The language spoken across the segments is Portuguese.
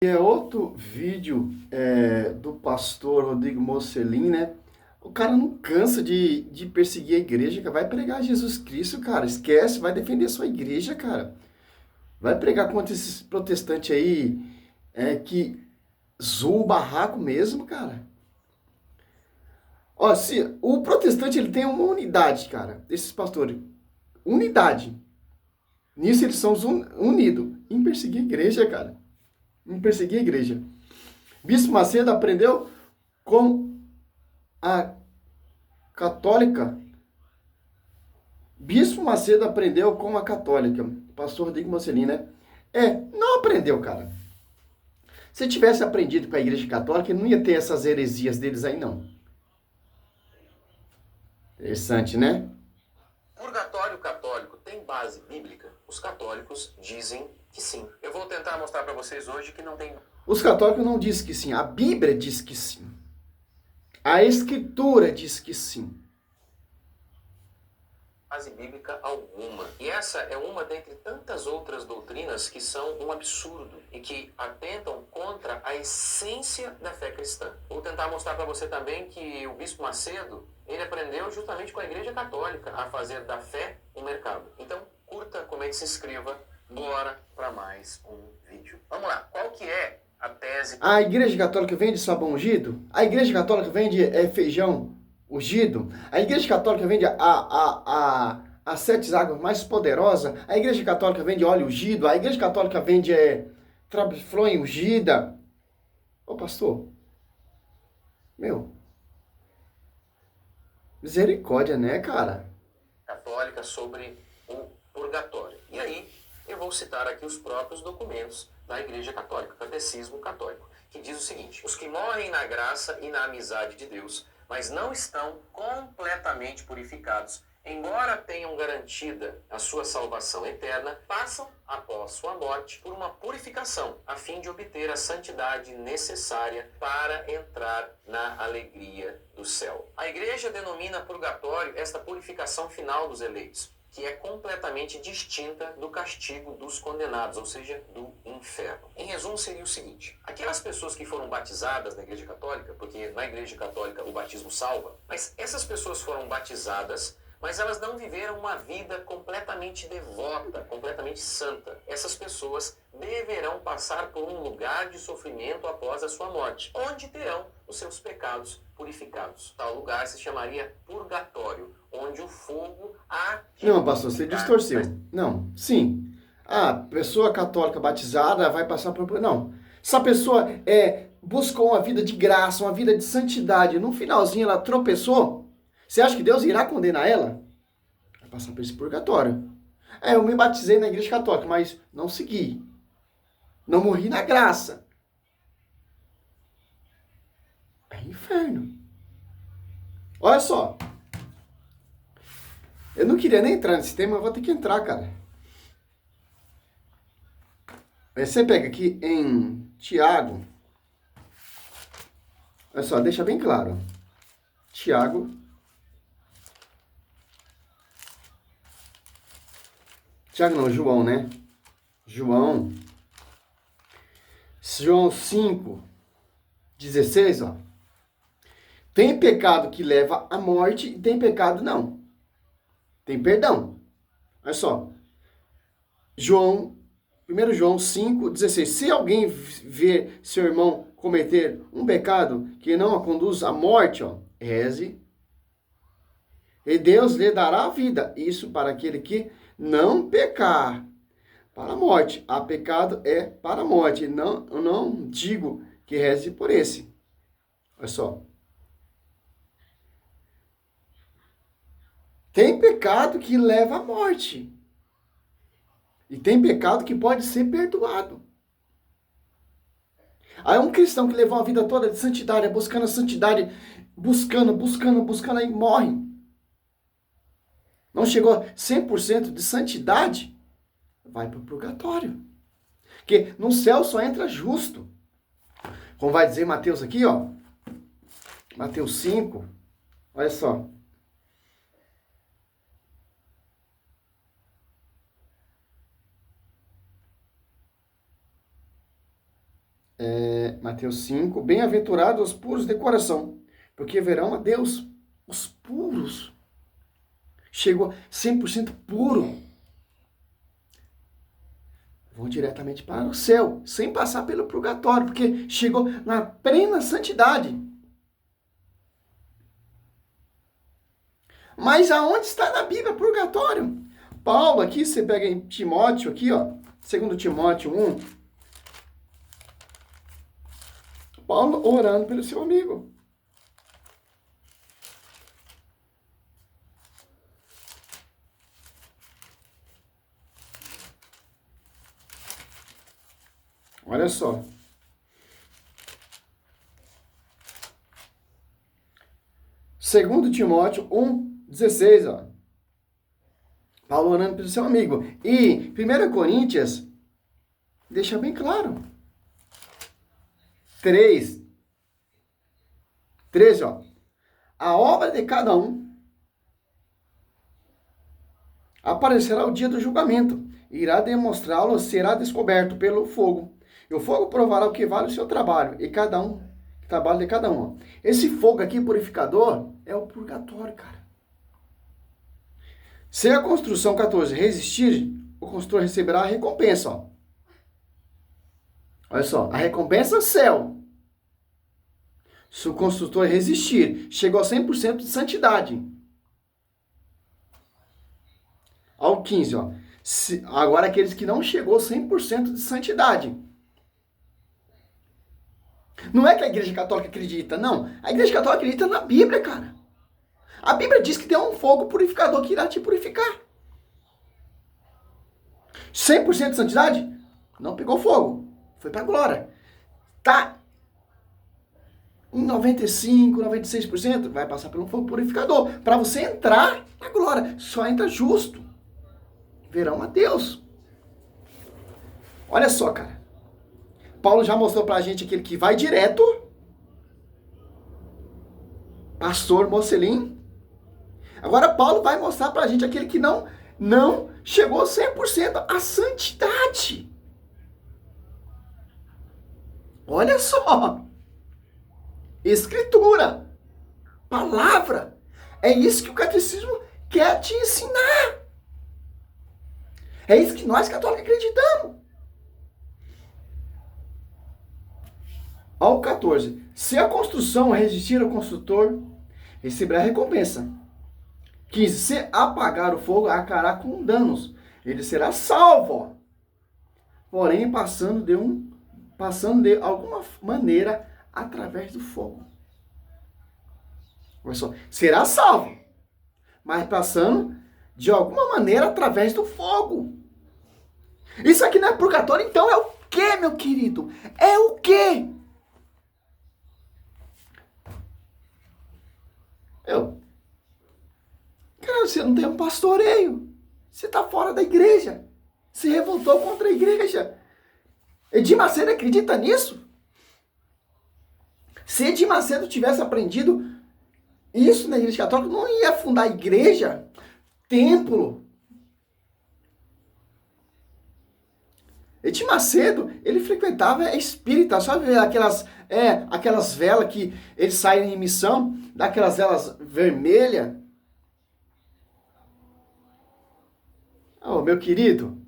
É outro vídeo do pastor Rodrigo Mocelin, né? O cara não cansa de perseguir a igreja, cara. Vai pregar Jesus Cristo, cara. Esquece, vai defender a sua igreja, cara. Vai pregar contra esses protestantes aí que zoam o barraco mesmo, cara. Ó, se o protestante ele tem uma unidade, cara. Esses pastores, unidade. Nisso eles são unidos. Em perseguir a igreja, cara. Em perseguir a igreja. Bispo Macedo aprendeu com a católica. Bispo Macedo aprendeu com a católica. Pastor Rodrigo Mocelin, né? Não aprendeu, cara. Se tivesse aprendido com a igreja católica, não ia ter essas heresias deles aí, não. Interessante, né? Purgatório católico tem base bíblica? Os católicos dizem que sim. Eu vou tentar mostrar para vocês hoje que não tem. Os católicos não dizem que sim. A Bíblia diz que sim. A Escritura diz que sim. Base bíblica alguma. E essa é uma dentre tantas outras doutrinas que são um absurdo e que atentam contra a essência da fé cristã. Vou tentar mostrar para você também que o Bispo Macedo, ele aprendeu justamente com a Igreja Católica a fazer da fé um mercado. Então, curta, comente, se inscreva. Bora para mais um vídeo. Vamos lá. Qual que é a tese? A igreja católica vende sabão ungido? A igreja católica vende feijão ungido? A igreja católica vende as sete águas mais poderosas? A igreja católica vende óleo ungido? A igreja católica vende trabiflor ungida? Ô pastor, meu, misericórdia, né, cara? Católica sobre o purgatório. E aí, eu vou citar aqui os próprios documentos da Igreja Católica, Catecismo Católico, que diz o seguinte: os que morrem na graça e na amizade de Deus, mas não estão completamente purificados, embora tenham garantida a sua salvação eterna, passam, após sua morte, por uma purificação, a fim de obter a santidade necessária para entrar na alegria do céu. A Igreja denomina purgatório esta purificação final dos eleitos, que é completamente distinta do castigo dos condenados, ou seja, do inferno. Em resumo, seria o seguinte: aquelas pessoas que foram batizadas na Igreja Católica, porque na Igreja Católica o batismo salva, mas essas pessoas foram batizadas, mas elas não viveram uma vida completamente devota, completamente santa. Essas pessoas deverão passar por um lugar de sofrimento após a sua morte, onde terão os seus pecados purificados. Tal lugar se chamaria purgatório, onde o fogo há de... Não, pastor, você distorceu. Não, sim. A pessoa católica batizada vai passar por... Não. Essa pessoa buscou uma vida de graça, uma vida de santidade. No finalzinho ela tropeçou. Você acha que Deus irá condenar ela? Vai passar por esse purgatório. Eu me batizei na igreja católica, mas não segui. Não morri na graça. É inferno. Olha só. Eu não queria nem entrar nesse tema, mas vou ter que entrar, cara. Você pega aqui em Tiago. Olha só, deixa bem claro. Tiago. Tiago não, João, né? João. João 5, 16, ó. Tem pecado que leva à morte e tem pecado não. Tem perdão. Olha só. João, 1 João 5, 16. Se alguém ver seu irmão cometer um pecado que não a conduz à morte, ó, reze. E Deus lhe dará a vida. Isso para aquele que não pecar. Para a morte. Há pecado é para a morte. Não digo que reze por esse. Olha só. Tem pecado que leva à morte. E tem pecado que pode ser perdoado. Aí um cristão que levou a vida toda de santidade, buscando a santidade, buscando, aí morre. Não chegou a 100% de santidade, vai para o purgatório. Porque no céu só entra justo. Como vai dizer Mateus aqui, ó. Mateus 5. Olha só. Mateus 5, bem-aventurados os puros de coração, porque verão a Deus. Os puros. Chegou 100% puro. Vão diretamente para o céu, sem passar pelo purgatório, porque chegou na plena santidade. Mas aonde está na Bíblia purgatório? Paulo aqui, você pega em Timóteo aqui, ó, 2 Timóteo 1. Paulo orando pelo seu amigo. Olha só. Segundo Timóteo 1:16, ó. Paulo orando pelo seu amigo. E 1 Coríntios deixa bem claro. 13, ó. A obra de cada um aparecerá o dia do julgamento. Irá demonstrá-lo, será descoberto pelo fogo. E o fogo provará o que vale o seu trabalho. E cada um, o trabalho de cada um. Ó. Esse fogo aqui, purificador, é o purgatório, cara. Se a construção 14 resistir, o construtor receberá a recompensa, ó. Olha só, a recompensa é o céu. Se o construtor resistir, chegou a 100% de santidade. Ao 15, ó. Agora aqueles que não chegou a 100% de santidade. Não é que a Igreja Católica acredita, não. A Igreja Católica acredita na Bíblia, cara. A Bíblia diz que tem um fogo purificador que irá te purificar. 100% de santidade? Não pegou fogo. Foi para a glória. Tá em 95%, 96%, vai passar pelo fogo purificador. Para você entrar na glória. Só entra justo. Verão a Deus. Olha só, cara. Paulo já mostrou pra gente aquele que vai direto. Pastor Mocelin. Agora Paulo vai mostrar pra gente aquele que não chegou 100% à santidade. Olha só. Escritura. Palavra. É isso que o catecismo quer te ensinar. É isso que nós católicos acreditamos. Ao 14. Se a construção resistir ao construtor, receberá recompensa. 15. Se apagar o fogo, arcará com danos. Ele será salvo. Porém, passando de alguma maneira através do fogo. Olha só. Será salvo. Mas passando de alguma maneira através do fogo. Isso aqui não é purgatório, então é o quê, meu querido? É o quê? Cara, você não tem um pastoreio. Você está fora da igreja. Se revoltou contra a igreja. Edir Macedo acredita nisso? Se Edir Macedo tivesse aprendido isso na igreja católica, não ia fundar igreja, templo. Edir Macedo, ele frequentava espírita, sabe aquelas velas que eles saem em missão, daquelas velas vermelhas. Oh, meu querido,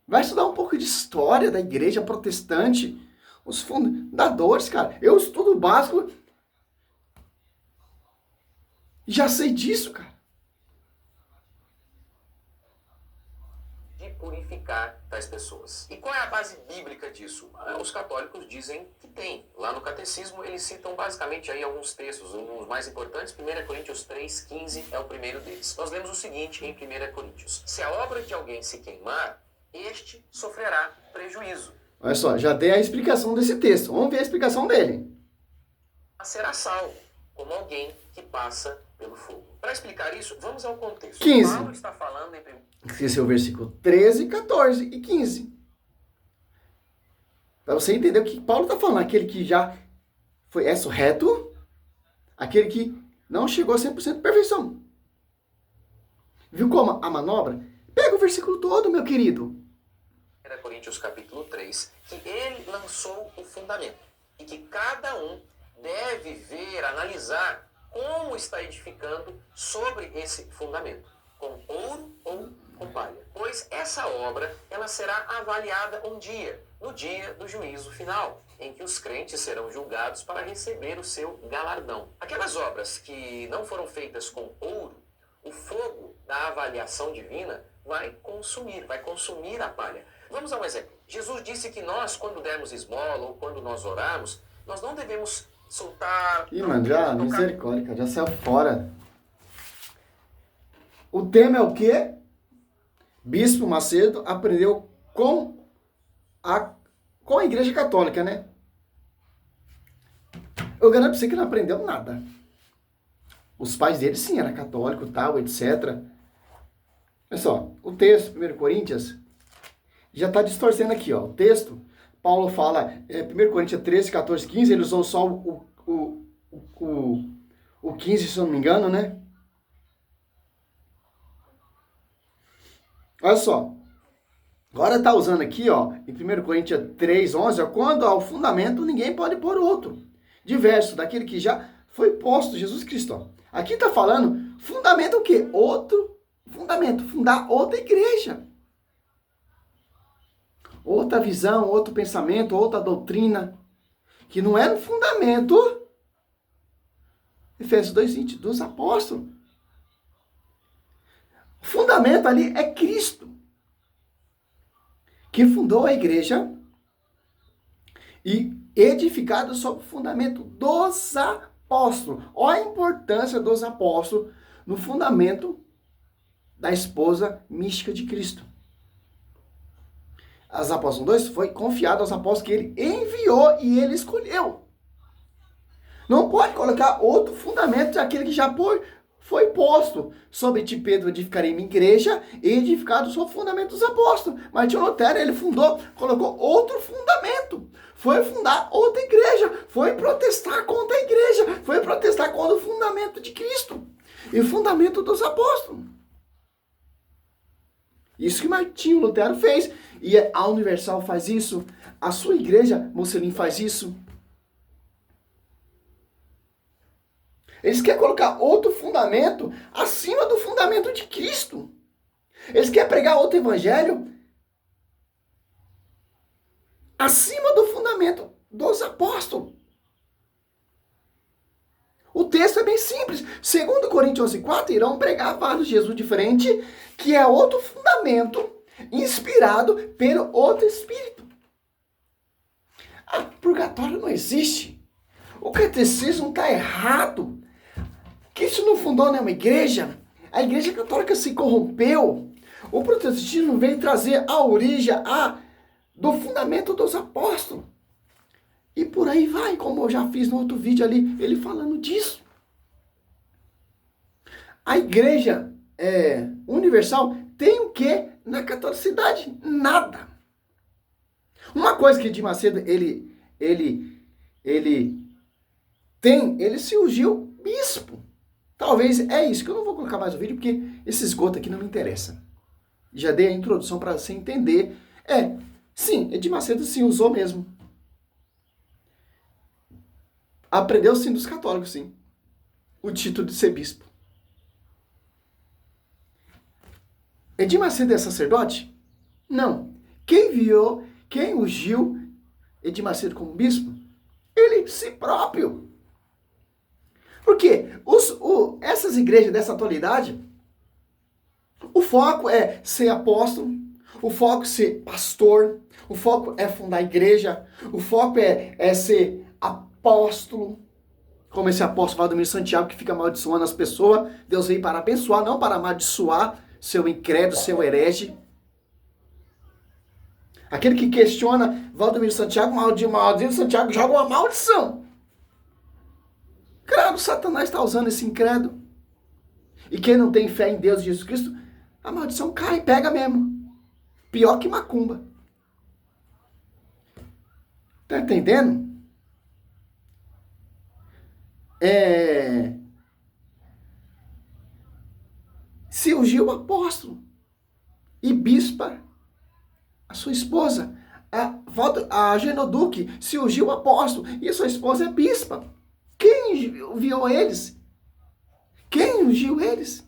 vai estudar um pouco de história da igreja protestante, os fundadores, cara. Eu estudo básico e já sei disso, cara. De purificar tais pessoas. E qual é a base bíblica disso? Os católicos dizem que tem. Lá no Catecismo eles citam basicamente aí alguns textos, um dos mais importantes, 1 Coríntios 3:15 é o primeiro deles. Nós lemos o seguinte em 1 Coríntios: se a obra de alguém se queimar, este sofrerá prejuízo. Olha só, já dei a explicação desse texto. Vamos ver a explicação dele. Mas será salvo, como alguém que passa pelo fogo. Para explicar isso, vamos ao contexto. 15. Paulo está falando em... Esse é o versículo 13, 14 e 15. Para você entender o que Paulo está falando. Aquele que já foi reto, aquele que não chegou a 100% de perfeição. Viu como a manobra? Pega o versículo todo, meu querido. 1 Coríntios capítulo 3, que ele lançou o fundamento e que cada um deve ver, analisar como está edificando sobre esse fundamento, com ouro ou com palha. Pois essa obra ela será avaliada um dia, no dia do juízo final, em que os crentes serão julgados para receber o seu galardão. Aquelas obras que não foram feitas com ouro, o fogo da avaliação divina vai consumir a palha. Vamos a um exemplo. Jesus disse que nós, quando dermos esmola ou quando nós orarmos, nós não devemos soltar... Ih, mano, já, misericórdia, cara, já saiu fora. O tema é o quê? Bispo Macedo aprendeu com a Igreja Católica, né? Eu garanto pra você que não aprendeu nada. Os pais dele, sim, eram católicos, tal, etc. Olha só, o texto, 1 Coríntios, já está distorcendo aqui, ó. O texto, Paulo fala, 1 Coríntios 13, 14, 15, ele usou só o 15, se eu não me engano, né? Olha só. Agora está usando aqui, ó, em 1 Coríntios 3, 11, ó, quando há o fundamento, ninguém pode pôr outro. Diverso daquele que já foi posto, Jesus Cristo. Ó. Aqui está falando, fundamento o quê? Outro fundamento, fundar outra igreja. Outra visão, outro pensamento, outra doutrina, que não é no fundamento, Efésios 2:20, dos apóstolos. O fundamento ali é Cristo, que fundou a igreja e edificado sobre o fundamento dos apóstolos. Olha a importância dos apóstolos no fundamento da esposa mística de Cristo. As apóstolos 2 foi confiado aos apóstolos que ele enviou e ele escolheu. Não pode colocar outro fundamento daquele que já foi posto. Sobre ti, Pedro, edificarei minha igreja e edificado sobre o fundamento dos apóstolos. Martinho Lutero, ele colocou outro fundamento. Foi fundar outra igreja. Foi protestar contra a igreja. Foi protestar contra o fundamento de Cristo. E o fundamento dos apóstolos. Isso que Martinho Lutero fez. E a Universal faz isso. A sua igreja, Mocelin, faz isso. Eles querem colocar outro fundamento acima do fundamento de Cristo. Eles querem pregar outro evangelho acima do fundamento dos apóstolos. O texto é bem simples. 2 Coríntios 11:4, irão pregar vários Jesus diferente, que é outro fundamento inspirado pelo outro Espírito. Ah, purgatório não existe. O catecismo está errado. Que isso não fundou nenhuma igreja. A igreja católica se corrompeu. O protestantismo veio trazer a origem do fundamento dos apóstolos. E por aí vai, como eu já fiz no outro vídeo ali, ele falando disso. A igreja universal tem o que na catolicidade? Nada. Uma coisa que Edir Macedo, ele se ungiu bispo. Talvez é isso, que eu não vou colocar mais o vídeo, porque esse esgoto aqui não me interessa. Já dei a introdução para você entender. Sim, Edir Macedo sim, usou mesmo. Aprendeu sim dos católicos, sim. O título de ser bispo. Edir Macedo é sacerdote? Não. Quem ungiu Edir Macedo como bispo? Ele si próprio. Por quê? Essas igrejas dessa atualidade, o foco é ser apóstolo, o foco é ser pastor, o foco é fundar igreja, o foco é ser apóstolo, como esse apóstolo Valdomiro Santiago que fica amaldiçoando as pessoas. Deus veio para abençoar, não para amaldiçoar seu incrédulo, seu herege. Aquele que questiona Valdomiro Santiago, maldito Santiago, joga uma maldição. Claro, Satanás está usando esse incrédulo. E quem não tem fé em Deus e Jesus Cristo, a maldição cai, pega mesmo. Pior que macumba. Tá entendendo? Se ungiu o apóstolo e bispa a sua esposa, a Genoduque se ungiu apóstolo e a sua esposa é bispa. Quem enviou eles? Quem ungiu eles?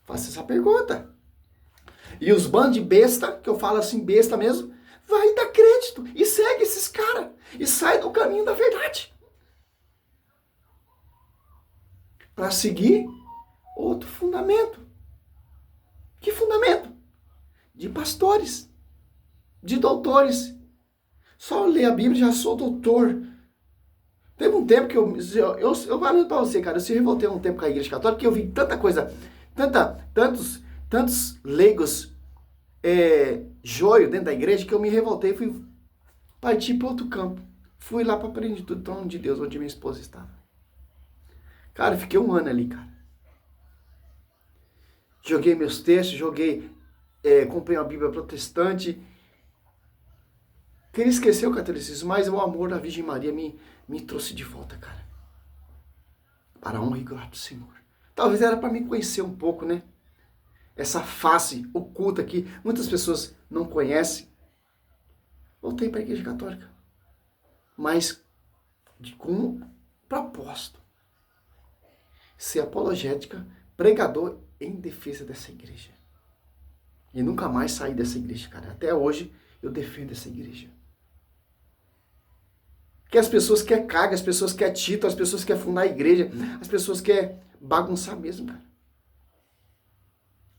Faça essa pergunta. E os bandos de besta, que eu falo assim, besta mesmo, vai dar crédito e segue esses caras e sai do caminho da verdade. Para seguir outro fundamento. Que fundamento? De pastores, de doutores. Só ler a Bíblia já sou doutor. Teve um tempo que eu falo para você, cara, eu se revoltei um tempo com a Igreja Católica, porque eu vi tanta coisa, tantos leigos joio dentro da igreja, que eu me revoltei e fui partir para outro campo. Fui lá para a plenitude do trono de Deus, onde minha esposa estava. Cara, fiquei um ano ali, cara. Joguei meus textos, comprei uma Bíblia protestante. Queria esquecer o catolicismo, mas o amor da Virgem Maria me trouxe de volta, cara. Para a honra e glória do Senhor. Talvez era para me conhecer um pouco, né? Essa face oculta que muitas pessoas não conhecem. Voltei para a Igreja Católica. Mas com um propósito. Ser apologética, pregador em defesa dessa igreja. E nunca mais saí dessa igreja, cara. Até hoje eu defendo essa igreja. Que as pessoas querem carga, as pessoas querem título, as pessoas querem fundar a igreja, as pessoas querem bagunçar mesmo, cara.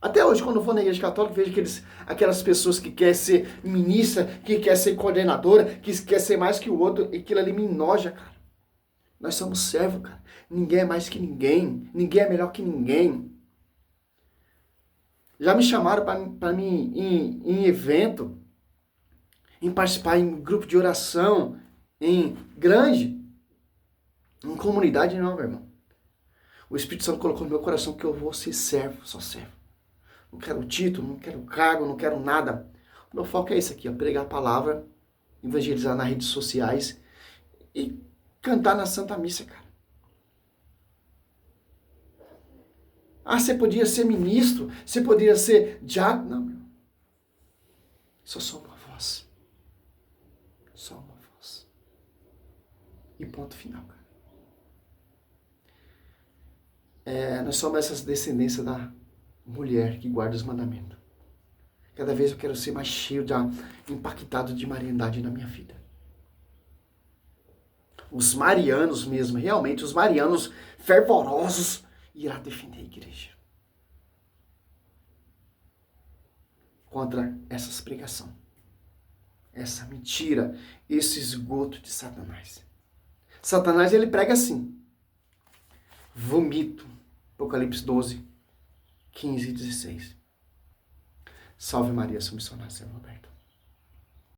Até hoje, quando eu vou na igreja católica, vejo aquelas pessoas que querem ser ministra, que querem ser coordenadora, que quer ser mais que o outro, e aquilo ali me enoja, cara. Nós somos servos, cara. Ninguém é mais que ninguém. Ninguém é melhor que ninguém. Já me chamaram para mim em evento, em participar em grupo de oração, em grande, em comunidade, não, meu irmão. O Espírito Santo colocou no meu coração que eu vou ser servo, só servo. Não quero título, não quero cargo, não quero nada. O meu foco é esse aqui, ó, pregar a palavra, evangelizar nas redes sociais e cantar na Santa Missa, cara. Ah, você podia ser ministro, você poderia ser diácono. Não, meu. Só sou uma voz. Só uma voz. E ponto final, cara. Nós somos essa descendência da mulher que guarda os mandamentos. Cada vez eu quero ser mais cheio, impactado de mariandade na minha vida. Os marianos mesmo, realmente, os marianos fervorosos, irá defender a igreja contra essas pregações, essa mentira, esse esgoto de Satanás. Satanás, ele prega assim, vomito, Apocalipse 12, 15 e 16. Salve Maria, sou missionário, Senhor Roberto.